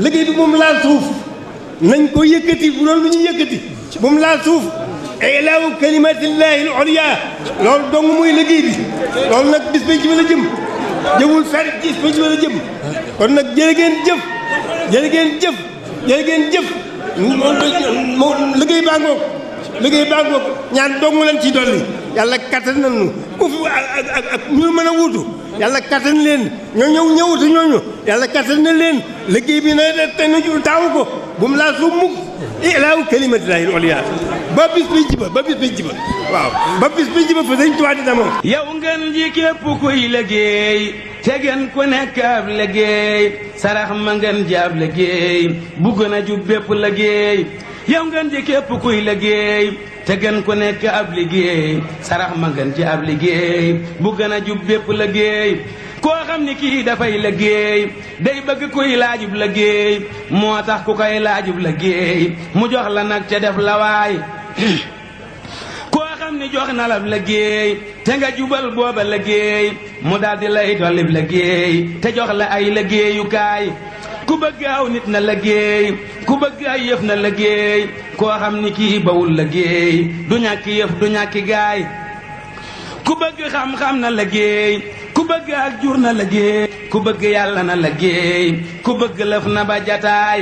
liggéey bi moom laal suuf nañ ko yëkkati bu doon lu ñu yëkkati moom laal suuf ilaahu kalimatillahi al-ulya loolu dong mooy liggéey bi loolu nag bis bañ ci mën a jëm jëmul fer bis bañ ci mën a jëm kon nag jërë ngeen jëf jërë ngeen jëf jërë ngeen jëf liggéey baa ngoog ñaan dong leen ci dolli yàlla kattan nañu ku fi ak ñu mën a wuutu yàlla kattan leen ñoo ñëwutu ñooñu yàlla kattan na leen liggéey bi na te nu taawu ko bu mu laa suuf mukk ilaahu kalimatillahi al-ulya ba bis bi jiba waaw ba bis bi jiba fa Sëñ Tuubaa dina moom yow ngeen ji képp kuy liggéey te ngeen ku nekk ab liggéey sarax ma ngeen ji ab liggéey bu gën a jub bépp liggéey yow ngeen ji képp kuy liggéey te ngeen ku nekk ab liggéey sarax ma ngeen ji ab liggéey bu gën a jub bépp liggéey koo xam ni kii dafay liggéey day bëgg kuy laajub liggéey moo tax ku koy laajub liggéey mu jox la nag ca def la waay koo xam ni jox na la liggéey te nga jubal booba liggéey mu daldi lay dollib liggéey te jox la ay liggéeyukaay ku bëgg aw nit na liggéey ku bëgg ay yëf na liggéey koo xam ni kii bawul liggéey du ñàkki yëf du ñàkki gaay ku bëgg xam-xam na liggéey ku bëgg ak jur na liggéey ku bëgg yàlla na liggéey ku bëgg lëf na ba jataay